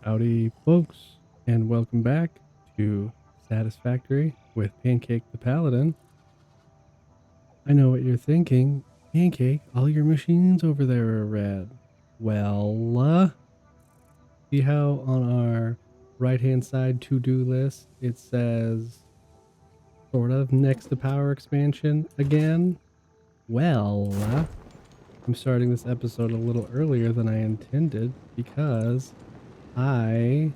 Howdy, folks, and welcome back to Satisfactory with Pancake the Paladin. I know what you're thinking. Pancake, all your machines over there are red. Well, see how on our right-hand side to-do list it says sort of next to power expansion again? Well, I'm starting this episode a little earlier than I intended because I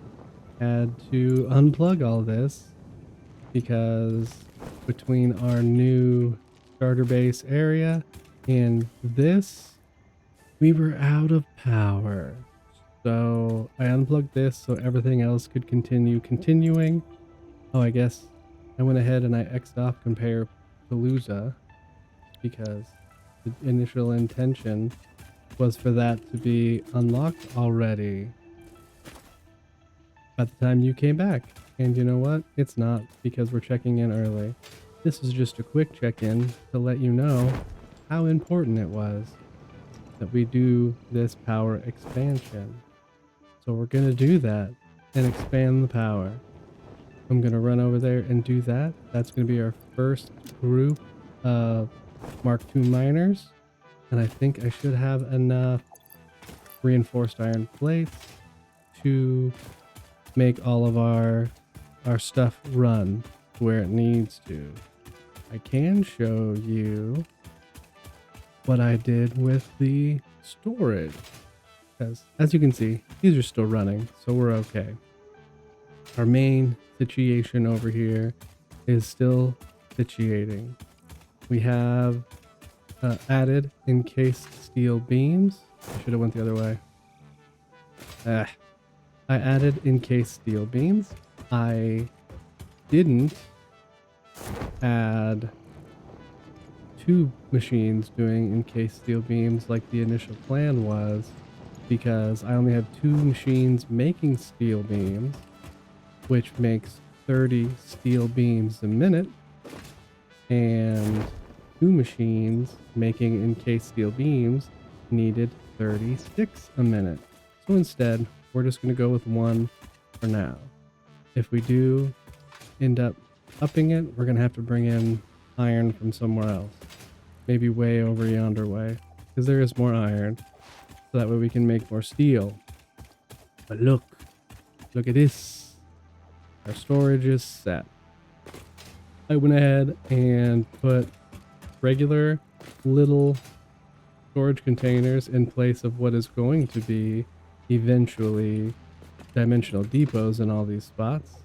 had to unplug all this because between our new starter base area and this, we were out of power. So I unplugged this so everything else could continue continuing. Oh, I guess I went ahead and I X'd off Compare Palooza because the initial intention was for that to be unlocked already by the time you came back. And you know what? It's not, because we're checking in early. This is just a quick check-in to let you know how important it was that we do this power expansion. So we're going to do that and expand the power. I'm going to run over there and do that. That's going to be our first group of Mark II miners. And I think I should have enough reinforced iron plates to make all of our stuff run where it needs to. I can show you what I did with the storage, because as you can see, these are still running, so we're okay. Our main situation over here is still situating. We have added encased steel beams. I should have went the other way. I added encased steel beams. I didn't add two machines doing encased steel beams like the initial plan was, because I only have two machines making steel beams, which makes 30 steel beams a minute, and two machines making encased steel beams needed 36 a minute. So instead, we're just going to go with one for now. If we do end up upping it, we're going to have to bring in iron from somewhere else. Maybe way over yonder way, because there is more iron. So that way we can make more steel. But look at this. Our storage is set. I went ahead and put regular little storage containers in place of what is going to be eventually dimensional depots in all these spots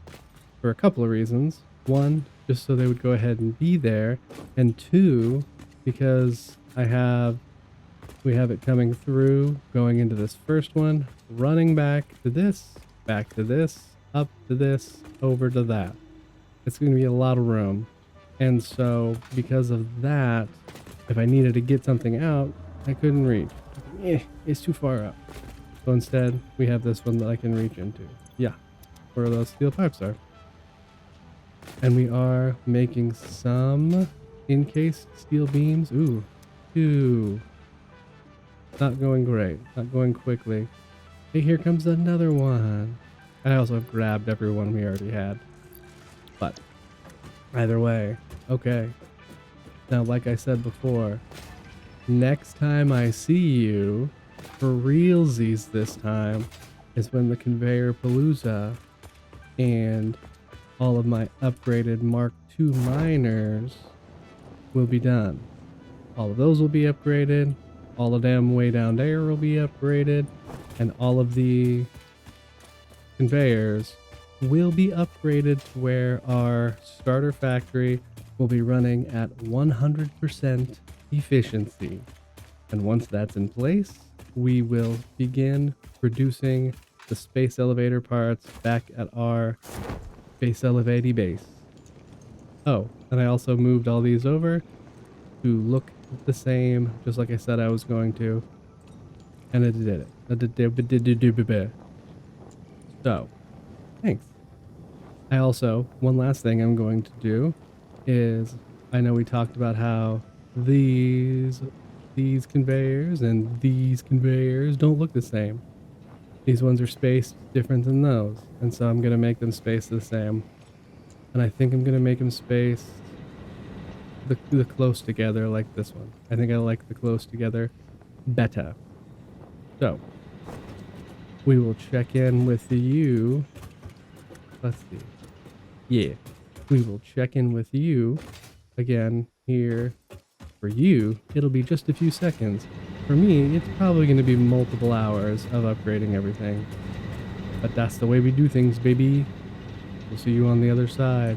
for a couple of reasons. One, just so they would go ahead and be there, and two, because we have it coming through, going into this first one, running back to this, up to this, over to that. It's going to be a lot of room. And so because of that, if I needed to get something out, I couldn't reach. It's too far up. So instead, we have this one that I can reach into. Yeah, where those steel pipes are. And we are making some encased steel beams. Ooh, two. Not going great. Not going quickly. Hey, here comes another one. I also grabbed everyone we already had. But either way, okay. Now, like I said before, next time I see you, for realsies this time, is when the Conveyor Palooza and all of my upgraded Mark II miners will be done. All of those will be upgraded, all of them way down there will be upgraded, and all of the conveyors will be upgraded to where our starter factory will be running at 100% efficiency. And once that's in place, we will begin producing the space elevator parts back at our space elevator base. Oh, and I also moved all these over to look the same, just like I said I was going to. And it did it. So, thanks. I also, one last thing I'm going to do is, I know we talked about how these conveyors and these conveyors don't look the same. These ones are spaced different than those. And so I'm going to make them spaced the same. And I think I'm going to make them spaced the close together like this one. I think I like the close together better. So we will check in with you. Let's see. Yeah, we will check in with you again here. For you, it'll be just a few seconds. For me, it's probably going to be multiple hours of upgrading everything. But that's the way we do things, baby. We'll see you on the other side.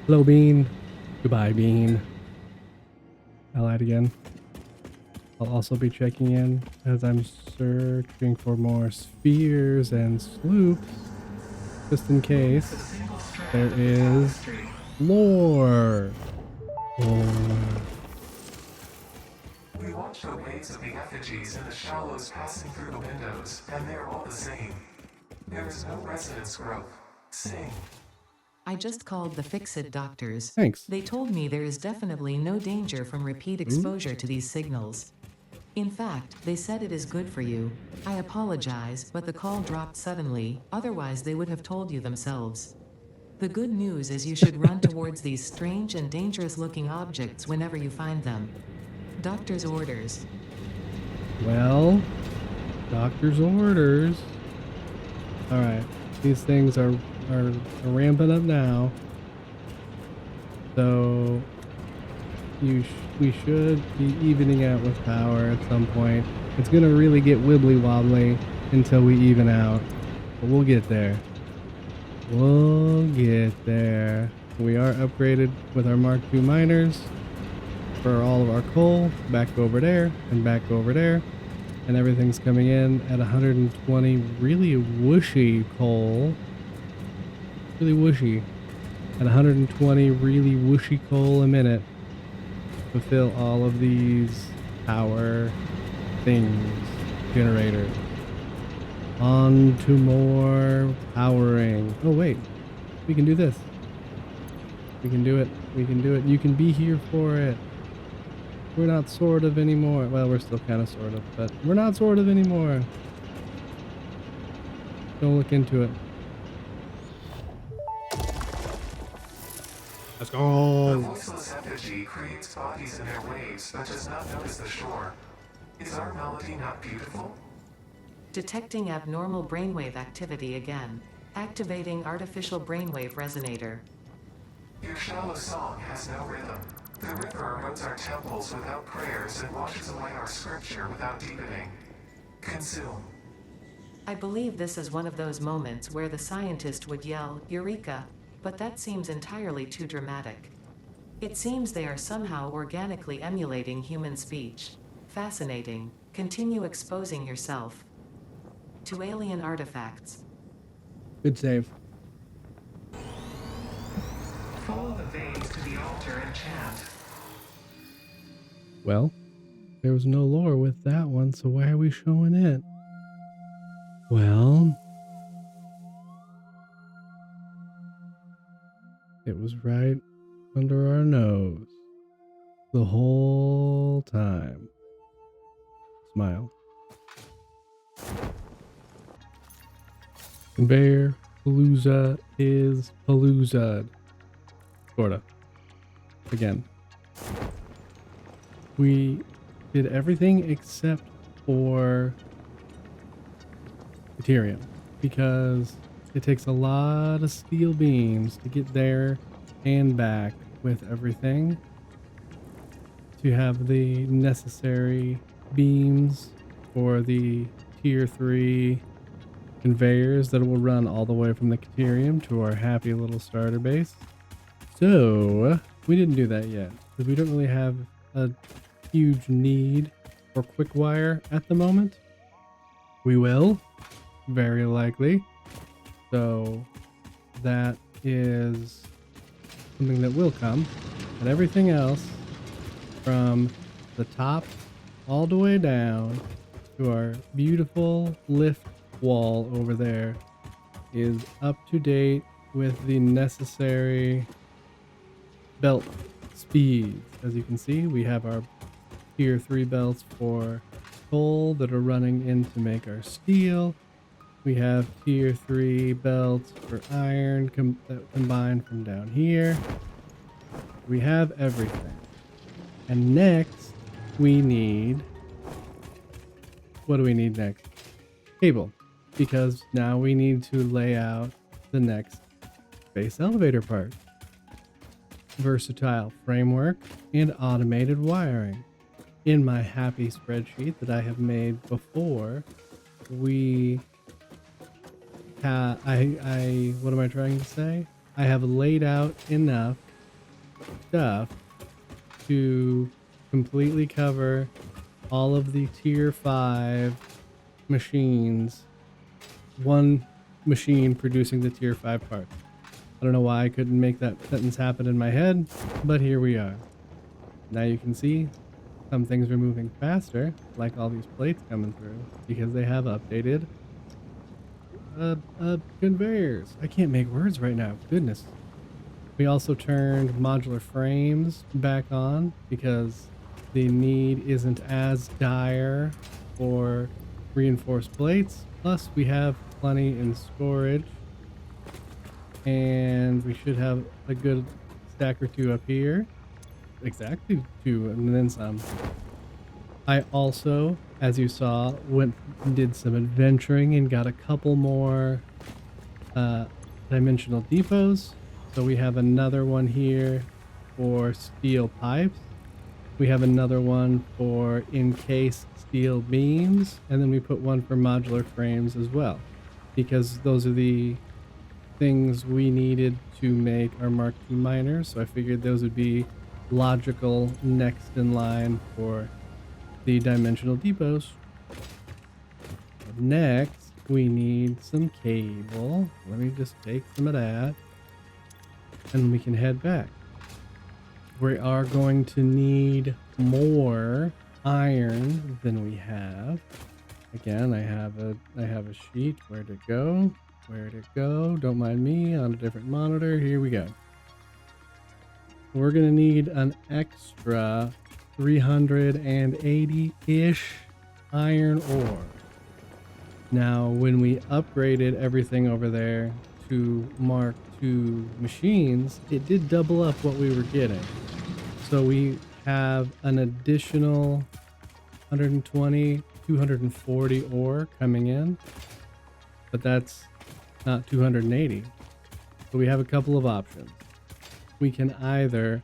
Hello, Bean. Goodbye, Bean. I lied again. I'll also be checking in as I'm searching for more spheres and sloops, just in case there is lore. Lore. We watch the waves of the effigies in the shallows passing through the windows, and they're all the same. There is no resonance growth. Sing. I just called the Fix-It doctors. Thanks. They told me there is definitely no danger from repeat exposure to these signals. In fact, they said it is good for you. I apologize, but the call dropped suddenly, otherwise they would have told you themselves. The good news is you should run towards these strange and dangerous looking objects whenever you find them. Doctor's orders. Well, doctor's orders. All right, these things are ramping up now. So we should be evening out with power at some point. It's gonna really get wibbly wobbly until we even out, but we'll get there. We'll get there. We are upgraded with our Mark II miners for all of our coal. Back over there and back over there. And everything's coming in at 120 really whooshy coal. Really whooshy. At 120 really whooshy coal a minute to fill all of these power things, generators. On to more powering. Oh wait, we can do this. We can do it. We can do it. You can be here for it. We're not sort of anymore. Well, we're still kind of sort of, but we're not sort of anymore. Don't look into it. Let's The go. voiceless effigy creates bodies in their waves, but does not notice the shore. Is our melody not beautiful? Detecting abnormal brainwave activity again. Activating artificial brainwave resonator. Your shallow song has no rhythm. The river erodes our temples without prayers and washes away our scripture without deepening. Consume. I believe this is one of those moments where the scientist would yell, "Eureka!" But that seems entirely too dramatic. It seems they are somehow organically emulating human speech. Fascinating. Continue exposing yourself to alien artifacts. Good save. Follow the veins to the altar and chant. Well, there was no lore with that one, so why are we showing it? Well, it was right under our nose the whole time. Smile. Conveyor Palooza is Palooza. Sorta. Again. We did everything except for Ethereum because it takes a lot of steel beams to get there and back with everything to have the necessary beams for the tier 3 conveyors that will run all the way from the Caterium to our happy little starter base. So we didn't do that yet because we don't really have a huge need for quick wire at the moment. We will, very likely. So that is something that will come. But everything else from the top all the way down to our beautiful lift wall over there is up to date with the necessary belt speeds. As you can see, we have our tier 3 belts for coal that are running in to make our steel. We have tier 3 belts for iron combined from down here. We have everything. And next, we need... What do we need next? Cable. Because now we need to lay out the next space elevator part. Versatile framework and automated wiring. In my happy spreadsheet that I have made before, we have... what am I trying to say? I have laid out enough stuff to completely cover all of the tier 5 machines, one machine producing the tier 5 parts. I don't know why I couldn't make that sentence happen in my head, but here we are. Now you can see some things are moving faster, like all these plates coming through, because they have updated conveyors. I can't make words right now, goodness. We also turned modular frames back on because the need isn't as dire for reinforced plates. Plus, we have plenty in storage. And we should have a good stack or two up here. Exactly 2, and then some. I also, as you saw, went and did some adventuring and got a couple more dimensional depots. So we have another one here for steel pipes. We have another one for encased steel beams. And then we put one for modular frames as well. Because those are the things we needed to make our Mark II miners. So I figured those would be logical next in line for the dimensional depots. Next, we need some cable. Let me just take some of that. And we can head back. We are going to need more iron than we have. Again, I have a sheet. Where'd it go? Where'd it go? Don't mind me, on a different monitor. Here we go. We're gonna need an extra 380-ish iron ore. Now, when we upgraded everything over there to Mark II machines, it did double up what we were getting. So we have an additional 120, 240 ore coming in, but that's not 280. So we have a couple of options. We can either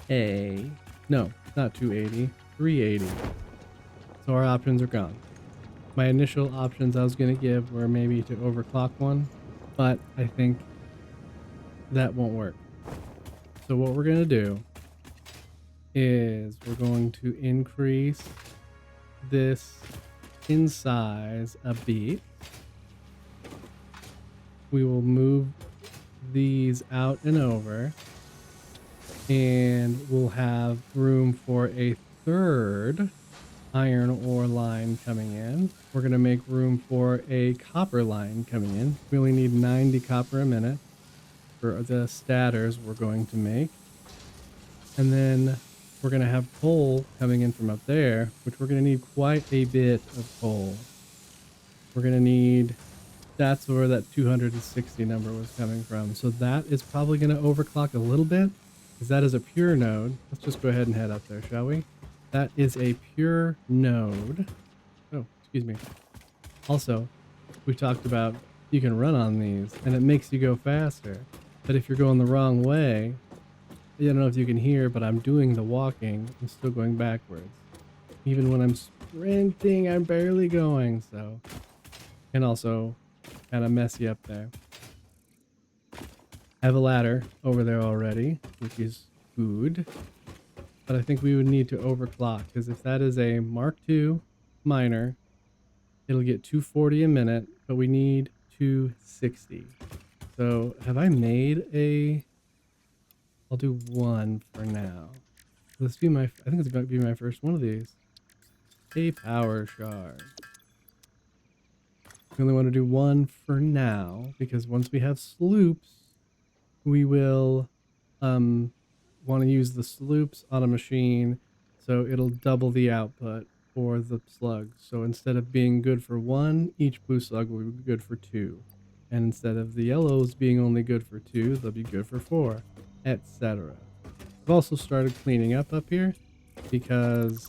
no, not 280, 380. So our options are gone. My initial options I was going to give were maybe to overclock one, but I think that won't work. So what we're going to do is we're going to increase this in size a bit. We will move these out and over, and we'll have room for a third iron ore line coming in. We're going to make room for a copper line coming in. We only need 90 copper a minute for the statters we're going to make. And then we're going to have coal coming in from up there, which we're going to need quite a bit of coal. We're going to need... That's where that 260 number was coming from. So that is probably going to overclock a little bit, because that is a pure node. Let's just go ahead and head up there, shall we? That is a pure node. Oh, excuse me. Also, we talked about you can run on these, and it makes you go faster. But if you're going the wrong way, I don't know if you can hear, but I'm doing the walking. I'm still going backwards. Even when I'm sprinting, I'm barely going, so... And also... kind of messy up there. I have a ladder over there already, which is good. But I think we would need to overclock, because if that is a Mark II miner, it'll get 240 a minute, but we need 260. So have I made a... I'll do one for now. Let's do my... I think it's going to be my first one of these. A power shard. We only want to do one for now, because once we have sloops, we will want to use the sloops on a machine, so it'll double the output for the slugs. So instead of being good for one, each blue slug will be good for two. And instead of the yellows being only good for two, they'll be good for four, etc. I've also started cleaning up here because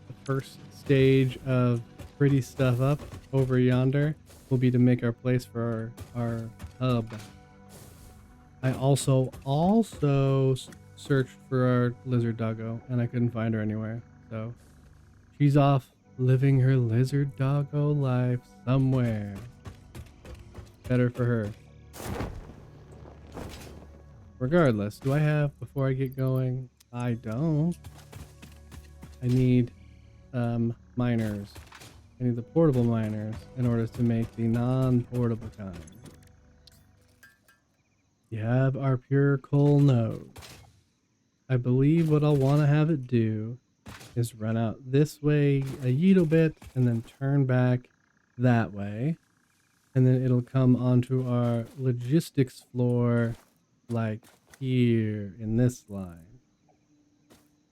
the first stage of pretty stuff up over yonder will be to make our place for our hub. I also searched for our lizard doggo and I couldn't find her anywhere. So she's off living her lizard doggo life somewhere. Better for her. Regardless, do I have, before I get going? I don't. I need miners. I need the portable miners in order to make the non-portable kind. You have our pure coal node. I believe what I'll want to have it do is run out this way a little bit and then turn back that way. And then it'll come onto our logistics floor like here in this line.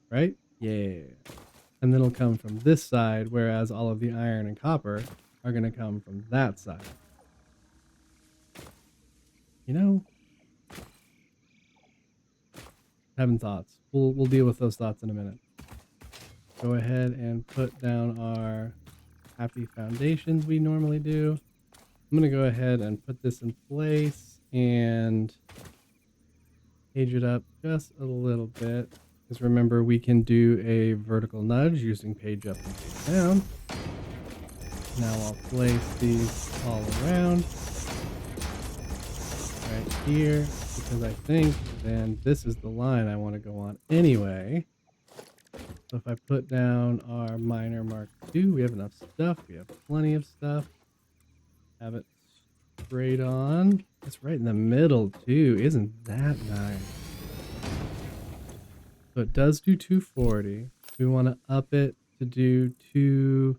Right? Yeah. And then it'll come from this side, whereas all of the iron and copper are going to come from that side. You know, having thoughts. We'll deal with those thoughts in a minute. Go ahead and put down our happy foundations we normally do. I'm going to go ahead and put this in place and page it up just a little bit. Because remember, we can do a vertical nudge using page up and page down. Now I'll place these all around right here, because I think then this is the line I want to go on anyway. So if I put down our miner mark 2, we have enough stuff. We have plenty of stuff. Have it straight on. It's right in the middle too. Isn't that nice? So it does do 240. We want to up it to do 2.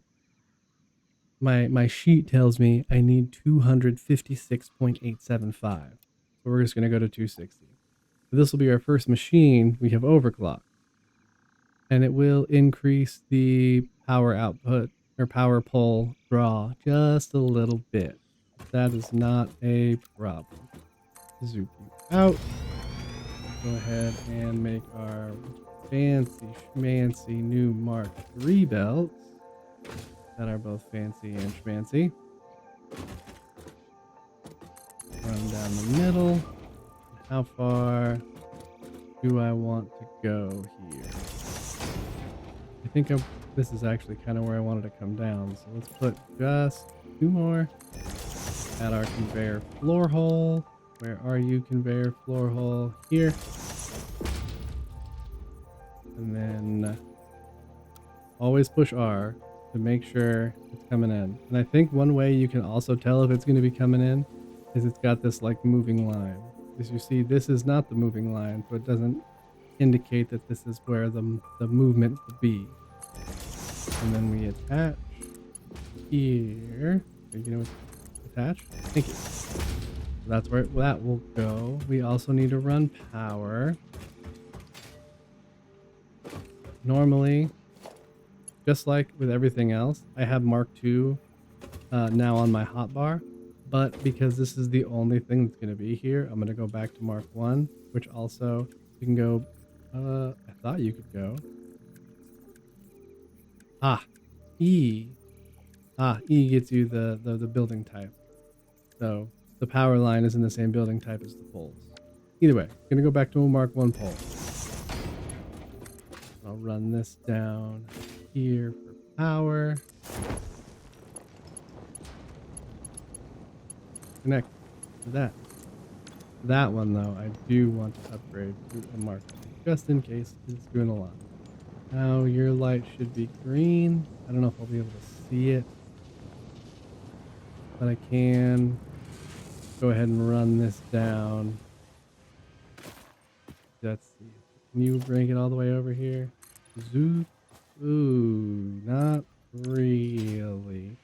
My sheet tells me I need 256.875. So we're just going to go to 260. This will be our first machine we have overclocked. And it will increase the power output or power pull draw just a little bit. That is not a problem. Zoop you out. Go ahead and make our fancy schmancy new Mark III belts that are both fancy and schmancy. Run down the middle. How far do I want to go here? I think this is actually kind of where I wanted to come down. So let's put just 2 more at our conveyor floor hole. Where are you, conveyor floor hole? Here. And then always push R to make sure it's coming in. And I think one way you can also tell if it's going to be coming in is it's got this like moving line. As you see, this is not the moving line, so it doesn't indicate that this is where the movement will be. And then we attach here. Are you going to attach? Thank you. That's where that will go. We also need to run power. Normally, just like with everything else, I have Mark II now on my hotbar, but because this is the only thing that's going to be here, I'm going to go back to Mark I, which also you can go, I thought you could go. E. E gets you the building type. So the power line is in the same building type as the poles. Either way, I'm going to go back to a Mark I pole. I'll run this down here for power. Connect to that. That one, though, I do want to upgrade to a Mark II, just in case it's doing a lot. Now your light should be green. I don't know if I'll be able to see it, but I can go ahead and run this down. Let's see. Can you bring it all the way over here? Zoop. Ooh, not really.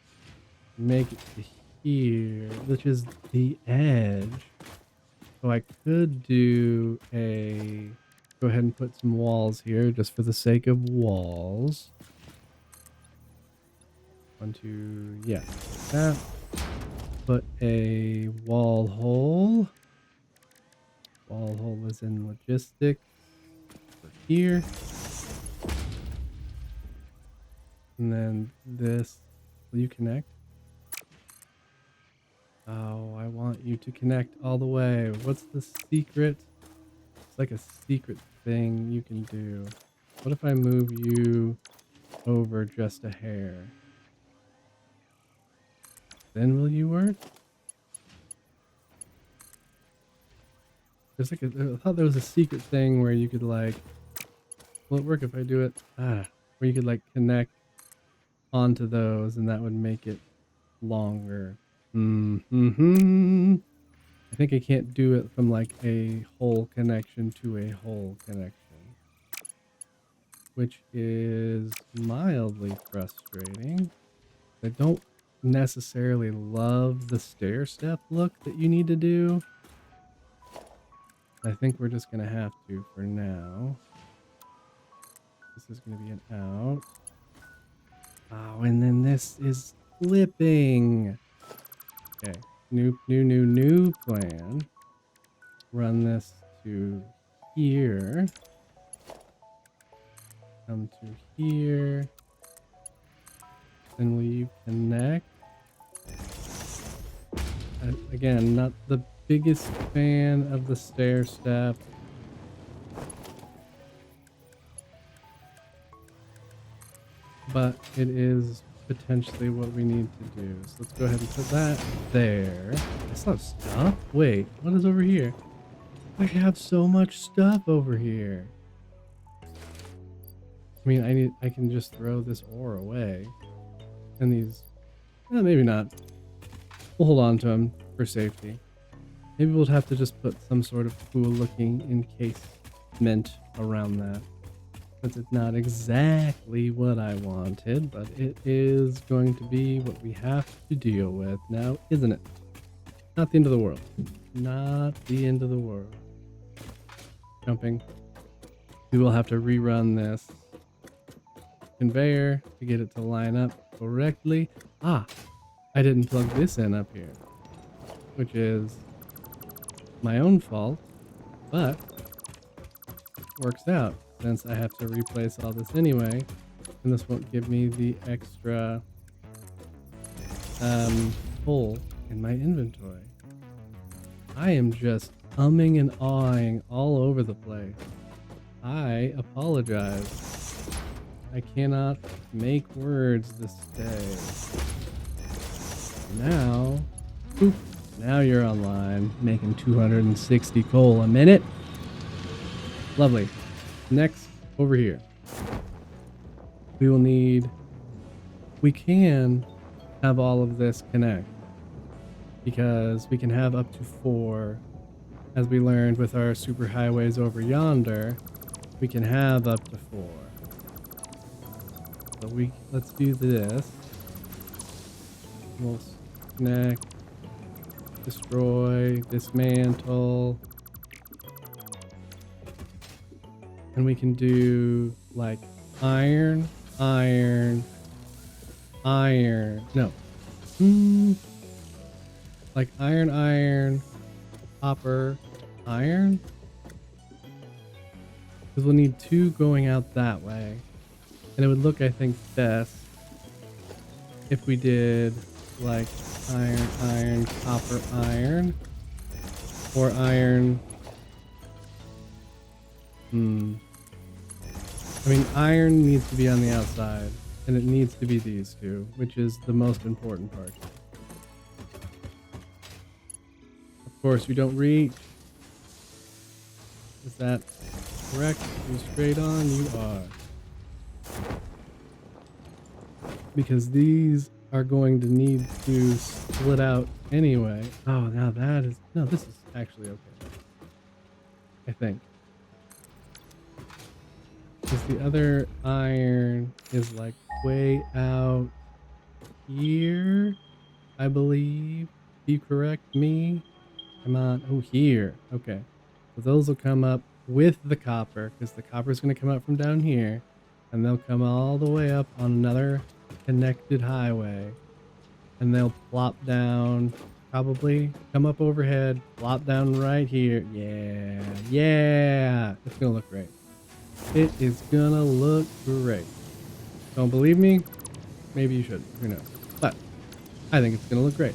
Make it to here, which is the edge. So I could do a... Go ahead and put some walls here just for the sake of walls. 1, 2, yeah, like that. Put a wall hole. Wall hole is in logistics for here. And then this, will you connect? Oh, I want you to connect all the way. What's the secret? It's like a secret thing you can do. What if I move you over just a hair? Then will you work? There's like I thought there was a secret thing where you could like, will it work if I do it? Where you could like connect onto those and that would make it longer. I think I can't do it from like a whole connection to a whole connection, which is mildly frustrating. I don't necessarily love the stair step look that you need to do. I think we're just gonna have to for now. This is gonna be an out. Oh, and then this is flipping. Okay, new plan. Run this to here. Come to here. Then will you connect? Again, not the biggest fan of the stair step. But it is potentially what we need to do. So let's go ahead and put that there. That's not stuff. Wait, what is over here? I have so much stuff over here. I mean, I can just throw this ore away. And these, maybe not. We'll hold on to them for safety. Maybe we'll have to just put some sort of cool looking encasement around that. Since it's not exactly what I wanted, but it is going to be what we have to deal with now, isn't it? Not the end of the world. Not the end of the world. Jumping. We will have to rerun this conveyor to get it to line up correctly. I didn't plug this in up here, which is my own fault, but works out since I have to replace all this anyway, and this won't give me the extra hole in my inventory. I am just umming and ahhing all over the place. I apologize. I cannot make words this day. Now, boop, now you're online, making 260 coal a minute. Lovely. Next, over here. We can have all of this connect, because we can have up to 4, as we learned with our superhighways over yonder, we can have up to 4. So let's do this. We'll connect, destroy, dismantle, and we can do like iron, no, like iron, copper, iron, because we'll need 2 going out that way, and it would look, I think, best if we did like iron, copper, iron, or iron. I mean, iron needs to be on the outside, and it needs to be these 2, which is the most important part. Of course, you don't reach. Is that correct? You straight on? You are. Because these are going to need to split out anyway. Oh, now that is... No, this is actually okay. I think. Because the other iron is like way out here, I believe. Do you correct me? Come on. Oh, here. Okay. So those will come up with the copper, because the copper is going to come up from down here, and they'll come all the way up on another connected highway. And they'll plop down, probably come up overhead, plop down right here. Yeah, yeah. It's gonna look great. It is gonna look great. Don't believe me? Maybe you should. Who knows? But I think it's gonna look great.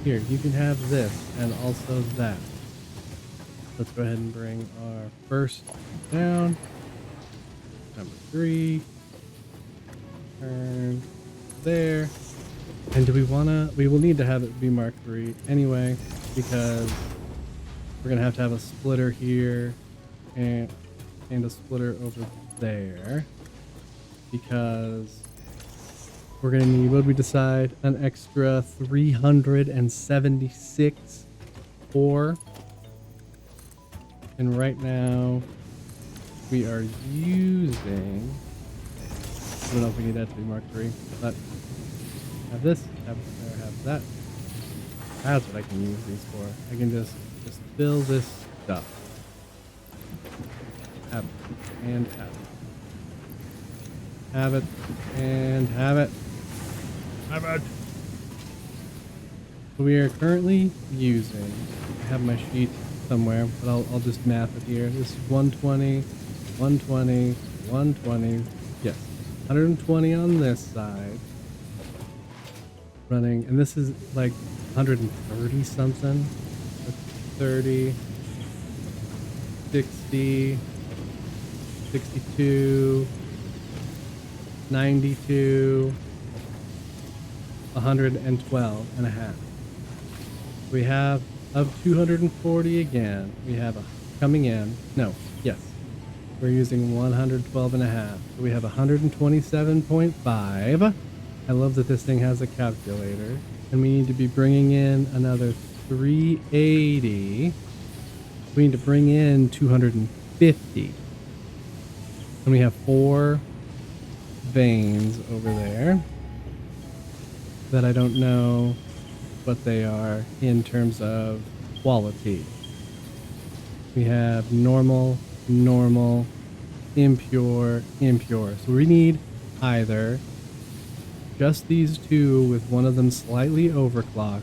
Here, you can have this and also that. Let's go ahead and bring our first down. Number 3. Turn there. And do we wanna, we will need to have it be Mark 3 anyway, because we're gonna have to have a splitter here and a splitter over there, because we're gonna need, what did we decide? An extra 376 ore. And right now we are using, I don't know if we need that to be Mark 3, but have this, have that. That's what I can use these for. I can just fill this stuff. Have it and have it. Have it and have it. Have it. We are currently using, I have my sheet somewhere, but I'll just map it here. This is 120, 120, 120. Yes, 120 on this side. Running, and this is like 130 something. 30, 60, 62, 92, 112 and a half. We have of 240 again. We have a coming in. No, yes. We're using 112 and a half. So we have 127.5. I love that this thing has a calculator. And we need to be bringing in another 380. We need to bring in 250. And we have 4 veins over there that I don't know what they are in terms of quality. We have normal, normal, impure, impure. So we need either just these 2 with one of them slightly overclocked,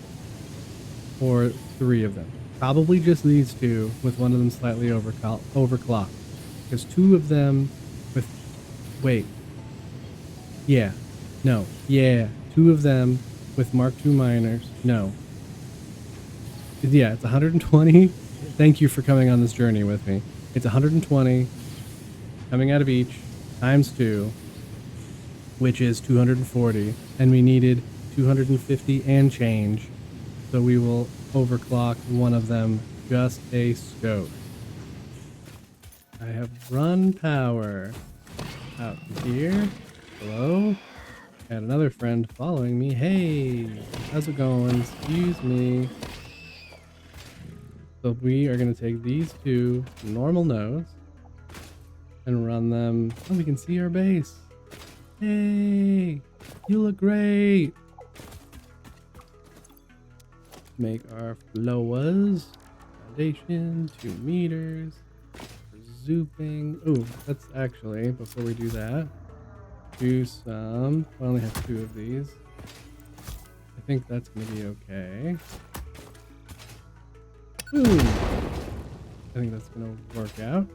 or 3 of them. Probably just these 2 with one of them slightly overclocked. Because 2 of them with, wait. Yeah. No. Yeah. 2 of them with Mark II miners. No. Yeah, it's 120. Thank you for coming on this journey with me. It's 120 coming out of each times 2, which is 240, and we needed 250 and change, so we will overclock one of them just a scope. I have run power out here. Hello? Got another friend following me. Hey, how's it going? Excuse me. So we are going to take these 2 normal nodes and run them. Oh, we can see our base. Hey, you look great. Make our flowas. Foundation, 2 meters. Zooping. Ooh, let's actually, before we do that, do some, I only have 2 of these. I think that's going to be okay. Boom. I think that's going to work out.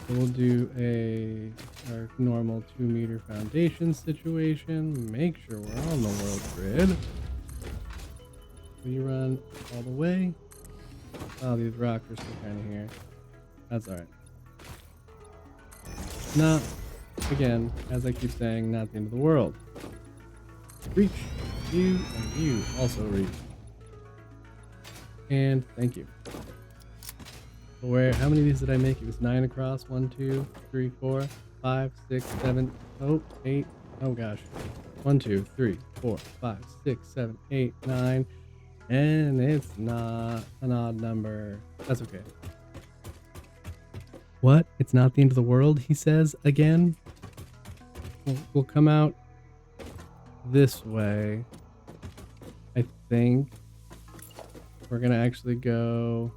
So we'll do our normal 2 meter foundation situation. Make sure we're on the world grid. We run all the way. Oh, these rocks are still kind of here. That's alright. Not, again, as I keep saying, not the end of the world. Reach. You and you also reach. And thank you. Where, how many of these did I make? It was 9 across. 1, 2, 3, 4, 5, 6, 7, 8. Oh gosh. 1, 2, 3, 4, 5, 6, 7, 8, 9. And it's not an odd number. That's okay. What? It's not the end of the world, he says again? We'll come out this way. I think we're gonna actually go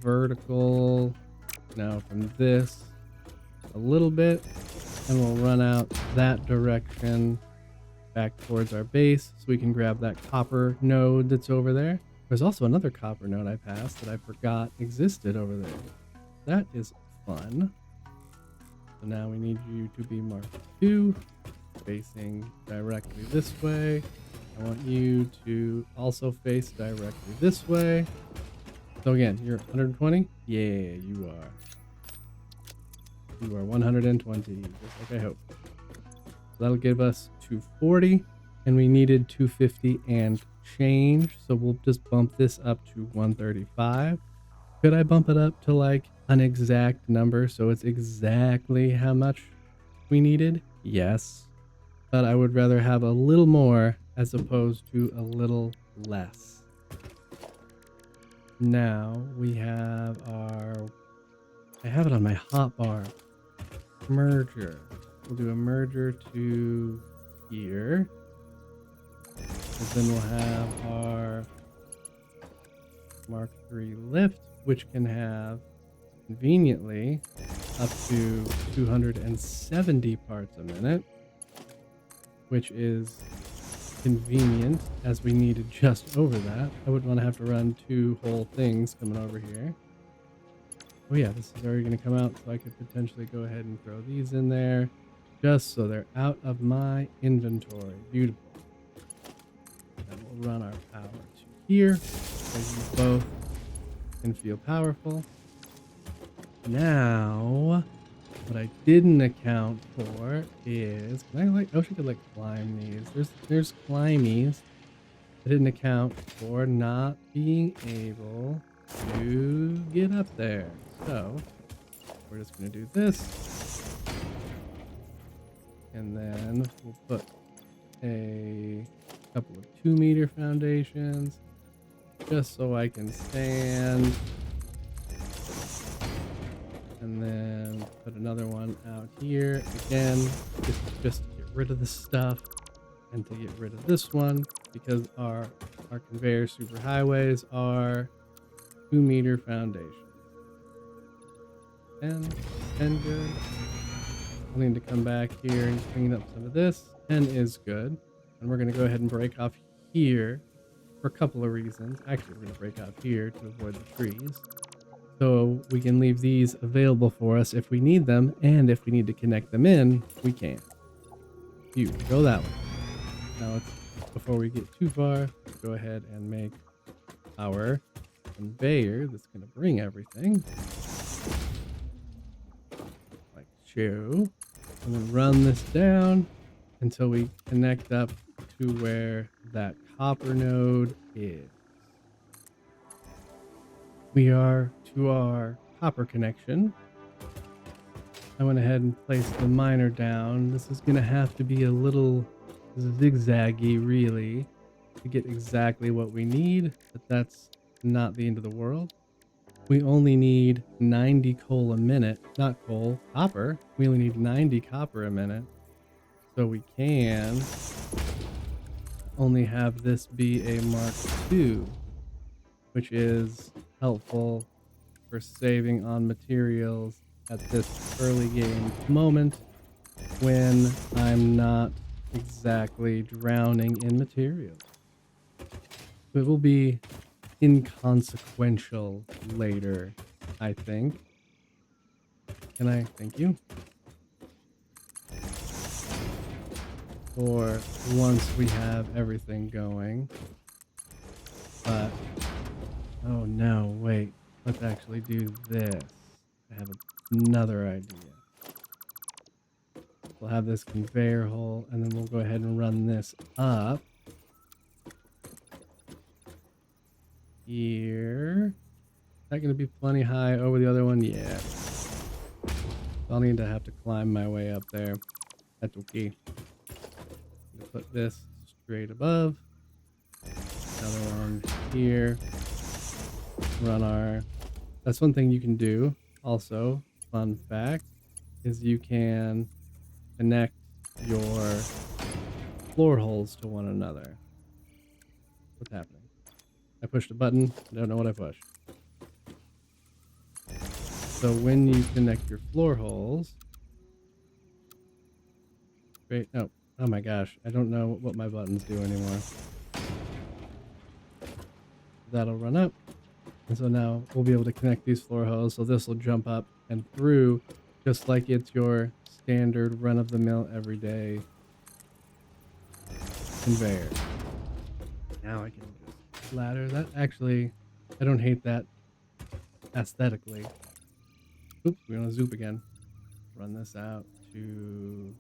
vertical now from this a little bit, and we'll run out that direction back towards our base so we can grab that copper node that's over there. There's also another copper node I passed that I forgot existed over there. That is fun. So now we need you to be marked 2, facing directly this way. I want you to also face directly this way. So again, you're 120? Yeah, you are. You are 120, just like I hoped. So that'll give us 240, and we needed 250 and change, so we'll just bump this up to 135. Could I bump it up to like an exact number so it's exactly how much we needed? Yes, but I would rather have a little more as opposed to a little less. Now we have I have it on my hotbar. Merger. We'll do a merger to here. And then we'll have our Mark III lift, which can have conveniently up to 270 parts a minute, which is convenient as we needed just over that. I wouldn't want to have to run 2 whole things coming over here. Oh yeah, this is already going to come out, so I could potentially go ahead and throw these in there just so they're out of my inventory. Beautiful. And we'll run our power to here so you both can feel powerful. Now, what I didn't account for is, I wish I could like climb these. There's climbies. I didn't account for not being able to get up there. So we're just going to do this. And then we'll put a couple of 2-meter foundations just so I can stand. And then put another one out here again, just to get rid of the stuff and to get rid of this one because our conveyor superhighways are 2-meter foundation. And good. I'll need to come back here and clean up some of this. 10 is good. And we're going to go ahead and break off here for a couple of reasons. Actually, we're going to break out here to avoid the trees. So we can leave these available for us if we need them, and if we need to connect them in, we can. You go that way. Now, before we get too far, let's go ahead and make our conveyor that's going to bring everything. Like so. And then run this down until we connect up to where that copper node is. We are to our copper connection. I went ahead and placed the miner down. This is going to have to be a little zigzaggy, really, to get exactly what we need, but that's not the end of the world. We only need 90 coal a minute, not coal, copper. We only need 90 copper a minute. So we can only have this be a Mark II, which is helpful for saving on materials at this early game moment when I'm not exactly drowning in materials. It will be inconsequential later, I think. Can I thank you? Or once we have everything going. But oh no, wait. Let's actually do this. I have another idea. We'll have this conveyor hole, and then we'll go ahead and run this up. Here. Is that going to be plenty high over the other one? Yeah. I'll need to have to climb my way up there. That's okay. Put this straight above. Another one here. Run our... That's one thing you can do. Also, fun fact, is you can connect your floor holes to one another. What's happening? I pushed a button. I don't know what I pushed. So when you connect your floor holes, Straight. Oh, oh my gosh. I don't know what my buttons do anymore. That'll run up. And so now we'll be able to connect these floor hose. So this will jump up and through just like it's your standard run-of-the-mill everyday conveyor. Now I can just ladder that. Actually, I don't hate that aesthetically. Oops, we want to zoop again. Run this out to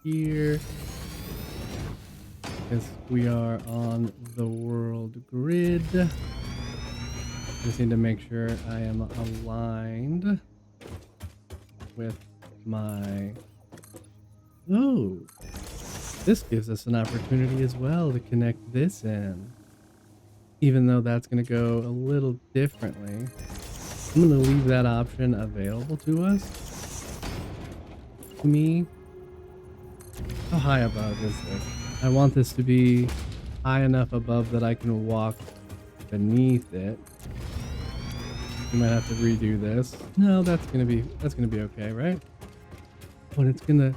here. Because we are on the world grid. Just need to make sure I am aligned with my... Oh, this gives us an opportunity as well to connect this in. Even though that's going to go a little differently. I'm going to leave that option available to us. To me. How high above is this? I want this to be high enough above that I can walk beneath it. We might have to redo this. No, that's gonna be okay, right? But it's gonna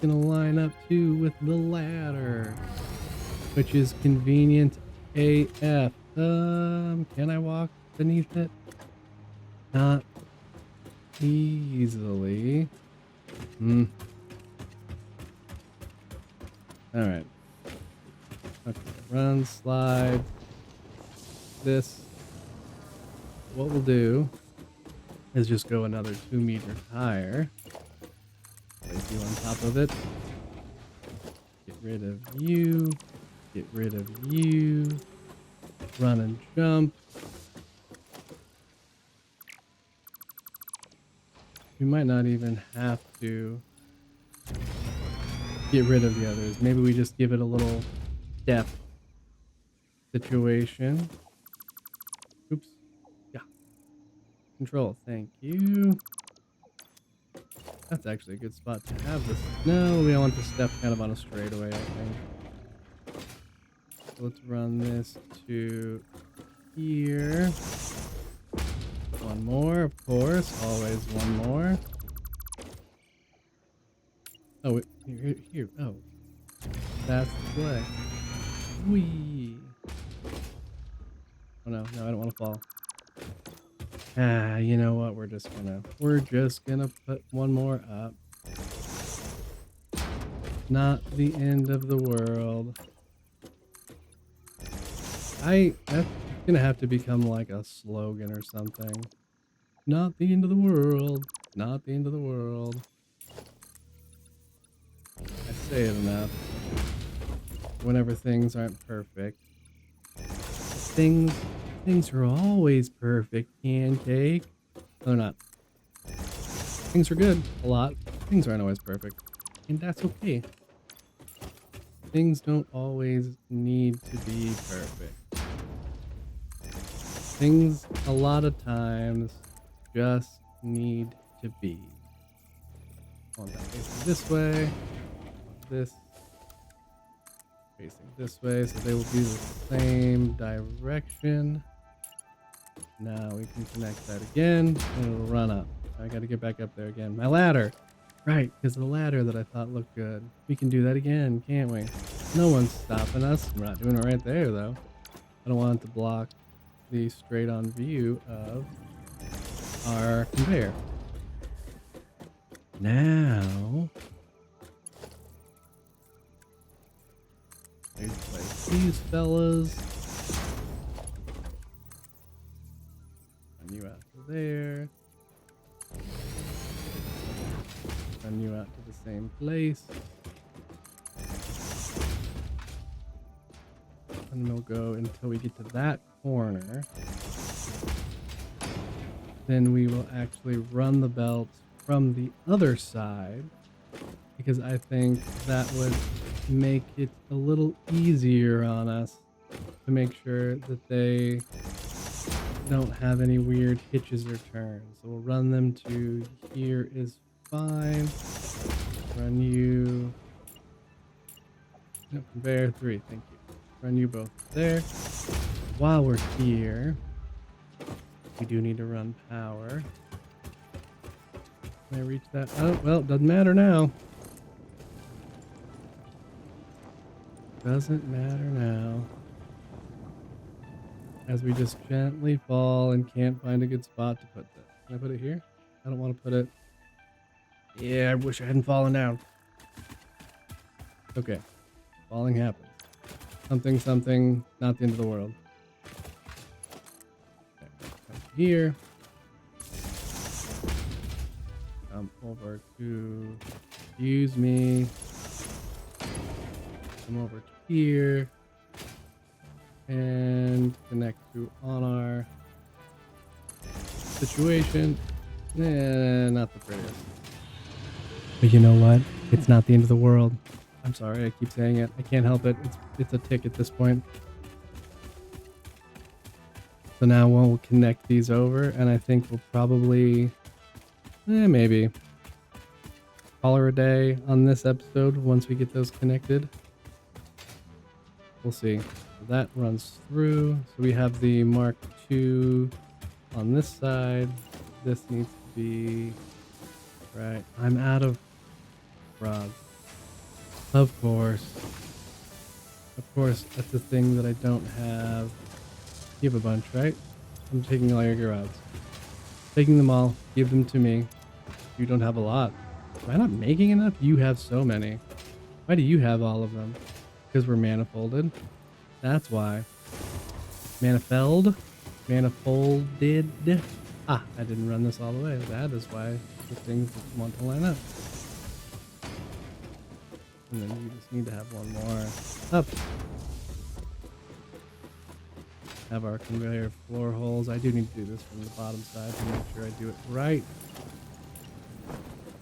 line up too with the ladder, which is convenient AF. Can I walk beneath it? Not easily. All right. Okay. Run, slide. This. What we'll do is just go another 2 meters higher. Place you on top of it. Get rid of you. Get rid of you. Run and jump. We might not even have to get rid of the others. Maybe we just give it a little depth situation. Oops. Yeah. Control. Thank you. That's actually a good spot to have this. No, we don't want to step kind of on a straightaway, I think. So let's run this to here. One more, of course. Always one more. Oh, wait, here. Oh, that's the play. Whee! Oh no, I don't want to fall. Ah, you know what? We're just gonna put one more up. Not the end of the world. That's gonna have to become like a slogan or something. Not the end of the world. Not the end of the world. I say it enough. Whenever things aren't perfect. Things are always perfect, pancake. No, they're not. Things are good, a lot. Things aren't always perfect. And that's okay. Things don't always need to be perfect. Things, a lot of times, just need to be. I want that facing this way. I want this facing this way, so they will be the same direction. Now we can connect that again, and it'll run up. I gotta get back up there again. My ladder! Right, because the ladder that I thought looked good. We can do that again, can't we? No one's stopping us. We're not doing it right there, though. I don't want it to block the straight-on view of our conveyor. Now... we place these fellas. Run you out to there. Run you out to the same place. And we'll go until we get to that corner. Then we will actually run the belts from the other side, because I think that would make it a little easier on us to make sure that they don't have any weird hitches or turns. So we'll run them to here is fine. Run you. No, conveyor 3, thank you. Run you both there. While we're here, we do need to run power. Can I reach that? Oh, well, doesn't matter now. Doesn't matter now. As we just gently fall and can't find a good spot to put this. Can I put it here? I don't want to put it... Yeah, I wish I hadn't fallen down. Okay. Falling happens. Something, not the end of the world. Okay, come here. Come over to... Use me. Come over to here. And connect to on our situation. Not the prettiest. But you know what? It's not the end of the world. I'm sorry, I keep saying it. I can't help it. It's a tick at this point. So now we'll connect these over, and I think we'll probably, maybe call her a day on this episode once we get those connected. We'll see. So that runs through. So we have the Mark II on this side. This needs to be right. I'm out of rods. Of course, that's the thing that I don't have. You have a bunch, right? I'm taking all your rods. Taking them all. Give them to me. You don't have a lot. Am I not making enough? You have so many. Why do you have all of them? Because we're manifolded. That's why. Manifolded. Ah, I didn't run this all the way. That is why the things want to line up. And then you just need to have one more up. Have our conveyor floor holes. I do need to do this from the bottom side to make sure I do it right.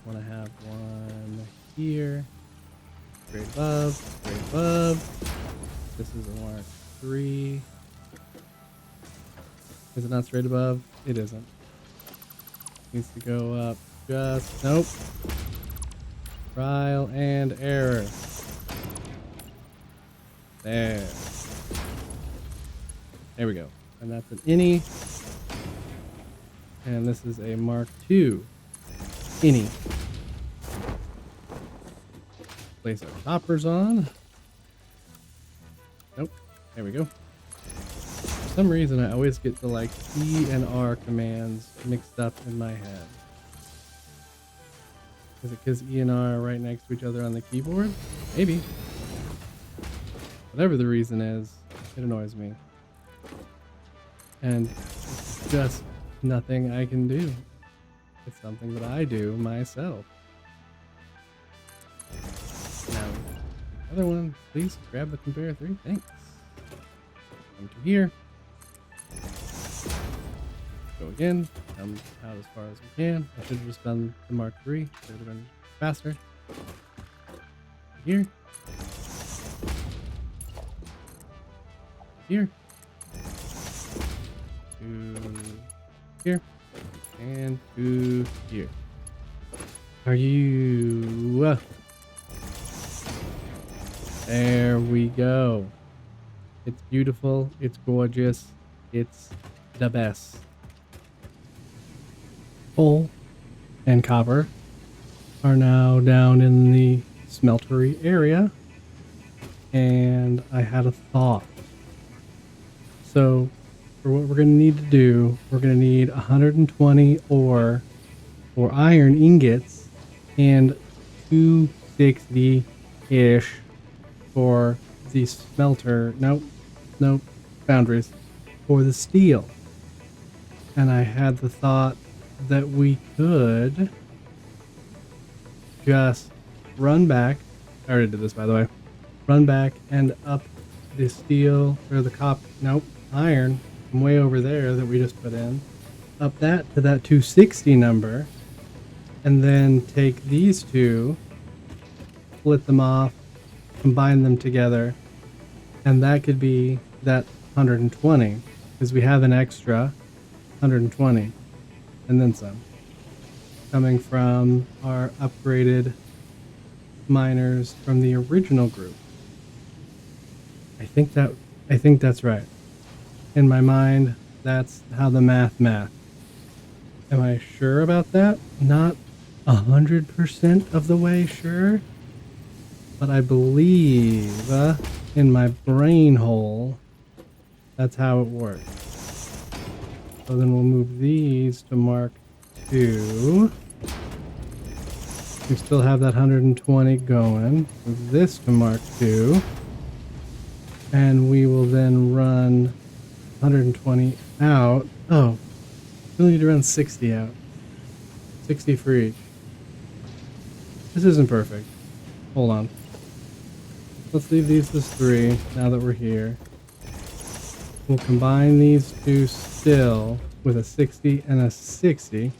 Want to have one here. Straight above. Straight above. This is a Mark III. Is it not straight above? It isn't. Needs to go up just... Nope. Trial and error. There. There we go. And that's an innie. And this is a Mark II innie. Place our toppers on. Nope. There we go. For some reason, I always get the like E and R commands mixed up in my head. Is it because E and R are right next to each other on the keyboard? Maybe. Whatever the reason is, it annoys me. And it's just nothing I can do. It's something that I do myself. Now, the other one, please grab the conveyor 3. Thanks. Come to here. Go again. Come out as far as we can. I should have just done the Mark III. It would have been faster. Here. Here. To here. And to here. Are you... There we go. It's beautiful. It's gorgeous. It's the best. Coal and copper are now down in the smeltery area. And I had a thought. So for what we're going to need to do, we're going to need 120 ore for iron ingots and 260-ish for the smelter. Nope, foundries for the steel. And I had the thought that we could just run back. I already did this, by the way. Run back and up the steel or the iron from way over there that we just put in. Up that to that 260 number. And then take these two, split them off, combine them together, and that could be that 120 because we have an extra 120 and then some coming from our upgraded miners from the original group. I think that's right. In my mind, that's how the math. Am I sure about that? Not 100% of the way sure, but I believe in my brain hole, that's how it works. So then we'll move these to Mark 2. We still have that 120 going. Move this to Mark 2. And we will then run 120 out. Oh, we need to run 60 out. 60 for each. This isn't perfect. Hold on. Let's leave these as 3 now that we're here. We'll combine these two still with a 60 and a 60.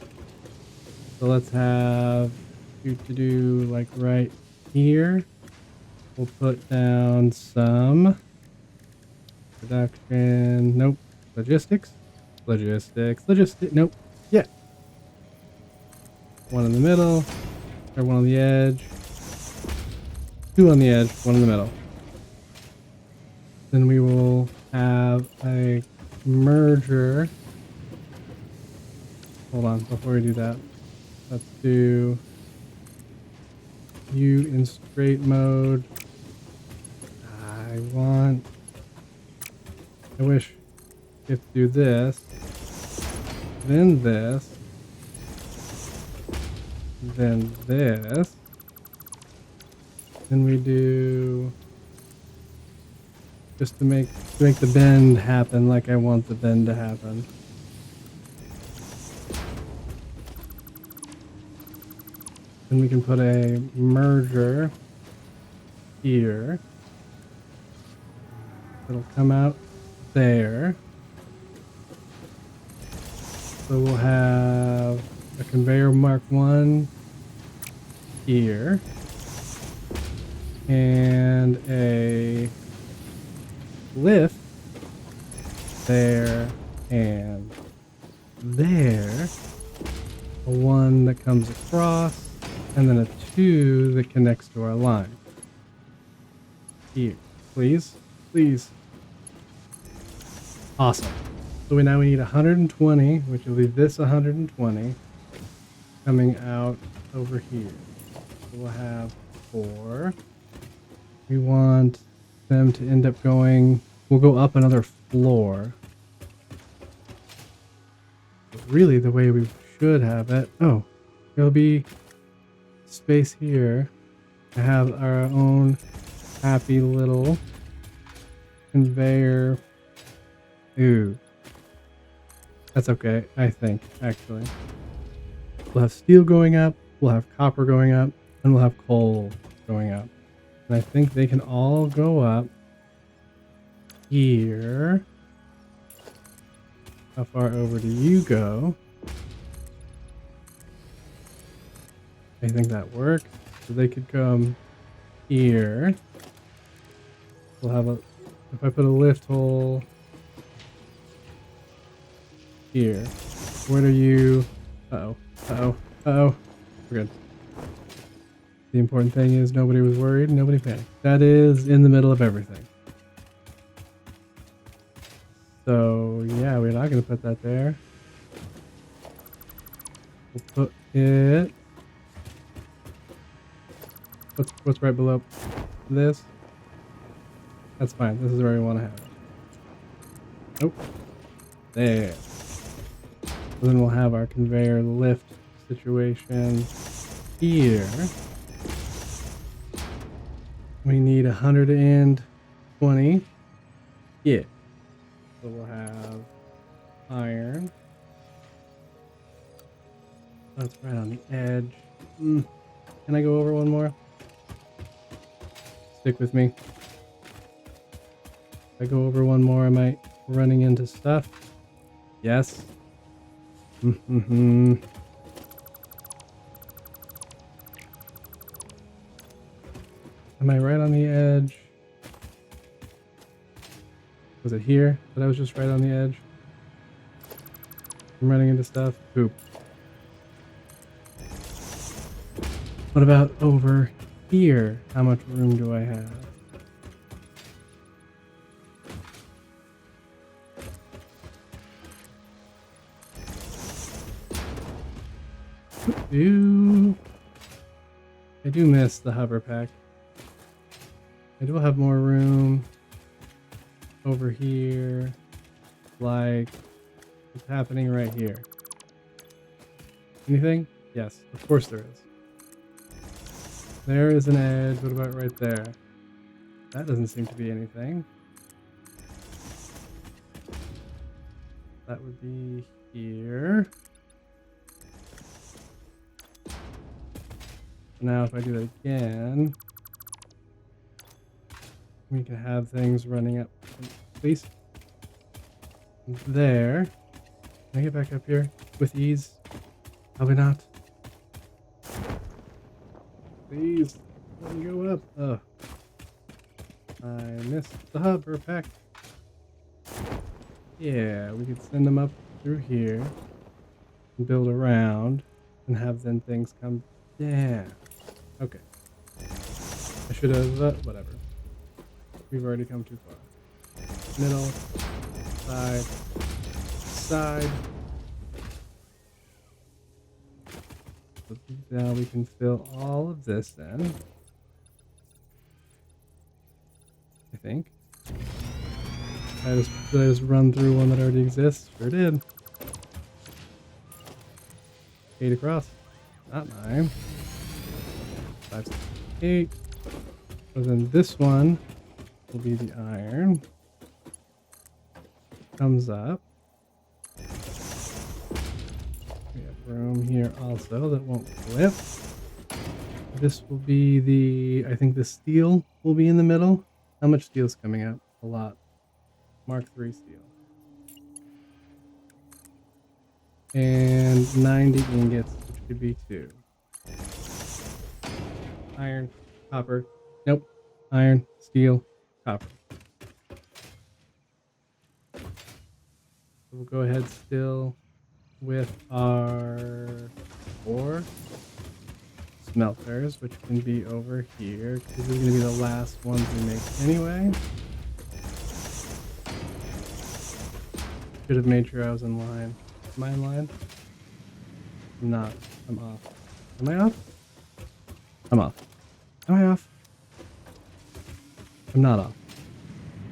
So let's have to do like right here. We'll put down some production. Nope. Logistics. Nope. Yeah. One in the middle. Or one on the edge. 2 on the edge. 1 in the middle. Then we will have a merger. Hold on. Before we do that, let's do you in straight mode. I wish you could do this, then this, then this, then we do just to make the bend happen like I want the bend to happen. Then we can put a merger here. It'll come out there. So we'll have a conveyor Mark 1 here. And a lift there and there. A 1 that comes across. And then a 2 that connects to our line. Here. Please. Please. Awesome. So now we need 120, which will leave this 120 coming out over here. So we'll have 4. We want them to end up going, we'll go up another floor. But really the way we should have it, oh, it'll be space here to have our own happy little conveyor. Ooh. That's okay, I think, actually. We'll have steel going up, we'll have copper going up, and we'll have coal going up. And I think they can all go up here. How far over do you go? I think that works. So they could come here. We'll have a, if I put a lift hole here, what are you? Uh-oh, uh-oh, uh-oh. We're good. The important thing is nobody was worried, nobody panicked. That is in the middle of everything. So yeah, we're not gonna put that there. We'll put it. What's right below this? That's fine. This is where we want to have it. Nope. There. So then we'll have our conveyor lift situation here. We need 120. Yeah. So we'll have iron. That's right on the edge. Can I go over one more? Stick with me. If I go over one more, am I running into stuff? Yes. Am I right on the edge? Was it here that I was just right on the edge? I'm running into stuff. Poop. What about over here? How much room do I have? I do miss the hover pack. Maybe we'll have more room over here, like what's happening right here. Anything? Yes, of course there is. There is an edge. What about right there? That doesn't seem to be anything. That would be here. Now if I do that again, we can have things running up at least there. Can I get back up here with ease? Probably not. Please, let me go up. Oh, I missed the hover pack. Yeah, we could send them up through here and build around and have then things come down. Okay. I should have, whatever. We've already come too far. Middle, side, side. So now we can fill all of this then. I think. Did I just run through one that already exists? Sure did. 8 across. Not 9. 5, 6, 8. So then this one will be the iron. Comes up. We have room here also that won't flip. This will be the, I think the steel will be in the middle. How much steel's coming up? A lot. Mark 3 steel. And 90 ingots, which could be 2. Iron, copper. Nope. Iron, steel, copper. We'll go ahead still with our 4 smelters, which can be over here, because these are going to be the last ones we make anyway. Should have made sure I was in line. Am I in line? I'm not. I'm off. Am I off? I'm off. Am I off? I'm not off.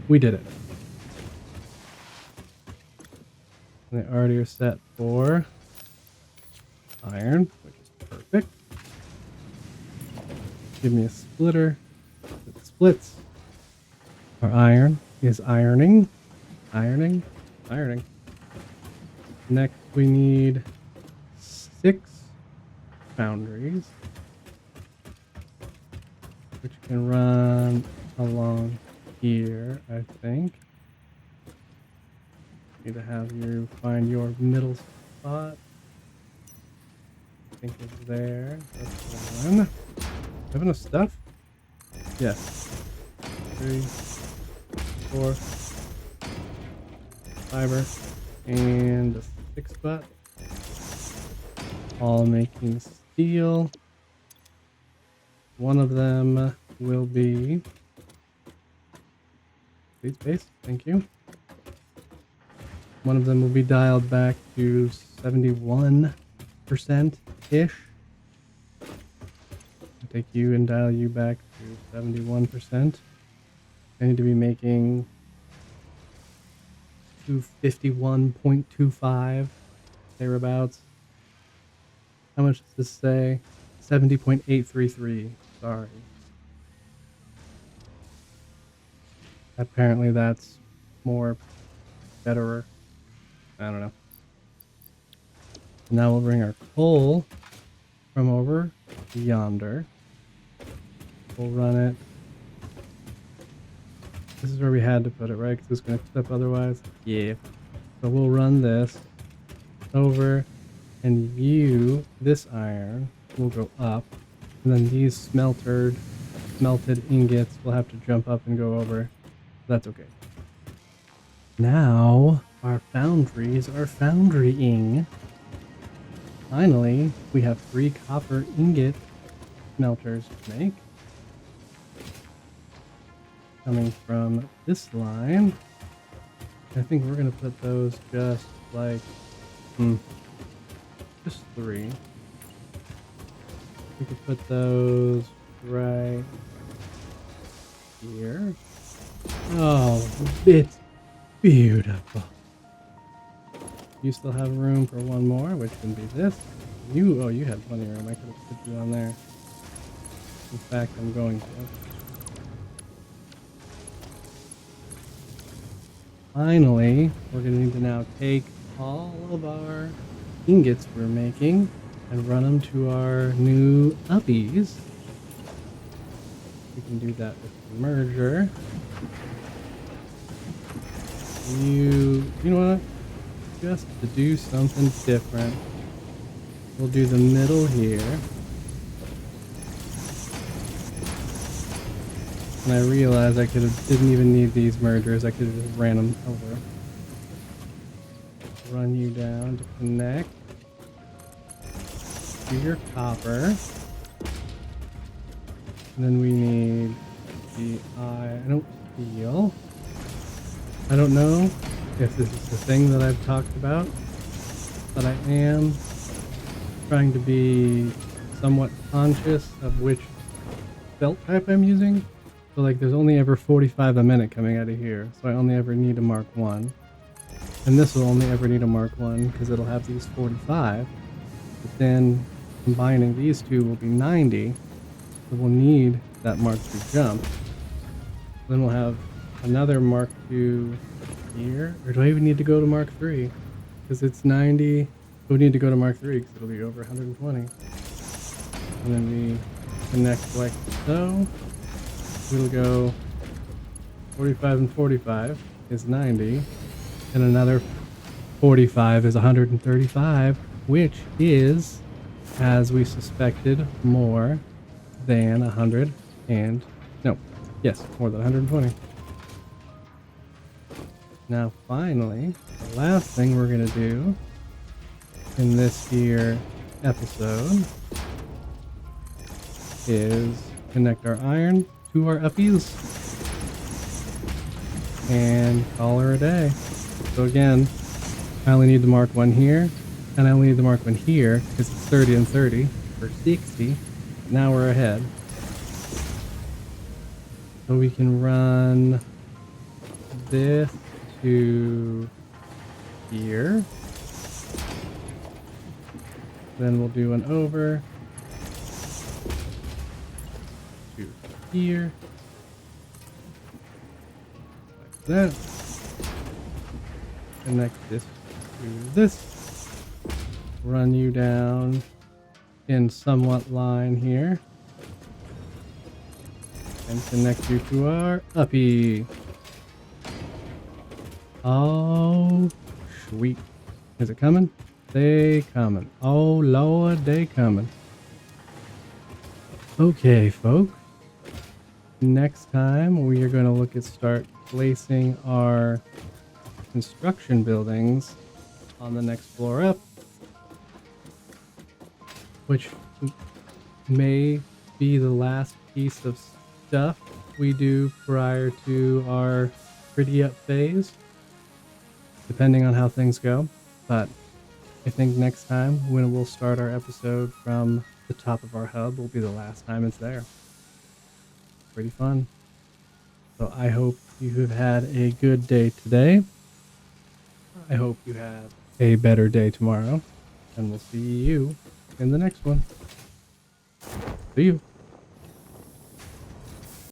We did it. And they already are set for iron, which is perfect. Give me a splitter that splits. Our iron is ironing. Ironing. Ironing. Next we need 6 foundries, which can run along here, I think. Need to have you find your middle spot. I think it's there. That's one. Have enough stuff? Yes. 3, 4. Fiber and a 6 spot, all making steel. One of them will be please space, thank you. One of them will be dialed back to 71% ish. I'll take you and dial you back to 71%. I need to be making 251.25 thereabouts. How much does this say? 70.833. Sorry. Apparently that's more betterer. I don't know. Now we'll bring our coal from over yonder. We'll run it. This is where we had to put it, right? Because it's going to flip otherwise. Yeah. So we'll run this over, and this iron will go up, and then these smelted ingots will have to jump up and go over. That's okay. Now our foundries are foundrying. Finally, we have 3 copper ingot smelters to make. Coming from this line. I think we're going to put those just like, just 3. We could put those right here. Oh, it's beautiful. You still have room for one more, which can be this. You had plenty of room. I could have put you on there. In fact, I'm going to. Finally, we're going to need to now take all of our ingots we're making and run them to our new uppies. We can do that with the merger. You know what? Just to do something different, we'll do the middle here. And I realized I didn't even need these mergers. I could have just ran them over. Run you down to connect to your copper. And then we need the steel. I don't know if this is the thing that I've talked about, but I am trying to be somewhat conscious of which belt type I'm using. So like there's only ever 45 a minute coming out of here, so I only ever need a Mark 1. And this will only ever need a Mark 1 because it'll have these 45. But then combining these two will be 90. So we'll need that Mark 2 jump. Then we'll have another Mark 2 here. Or do I even need to go to Mark 3? Because it's 90. We need to go to Mark 3 because it'll be over 120. And then we connect like so. It'll go 45 and 45 is 90. And another 45 is 135, which is, as we suspected, more than 100 and... No, yes, more than 120. Now, finally, the last thing we're going to do in this here episode is connect our iron to our uppies and call her a day. So again, I only need the Mark 1 here, and I only need the Mark 1 here because it's 30 and 30 for 60. Now we're ahead. So we can run this to here. Then we'll do an over to here. Like that. Connect this to this. Run you down in somewhat line here. And connect you to our uppie. Oh, sweet. Is it coming? They coming. Oh, Lord, they coming. Okay, folk. Next time, we are going to start placing our construction buildings on the next floor up, which may be the last piece of stuff we do prior to our pretty up phase, depending on how things go. But I think next time when we'll start our episode from the top of our hub will be the last time it's there. Pretty fun. So I hope you have had a good day today. I hope you have a better day tomorrow, and we'll see you in the next one. See you.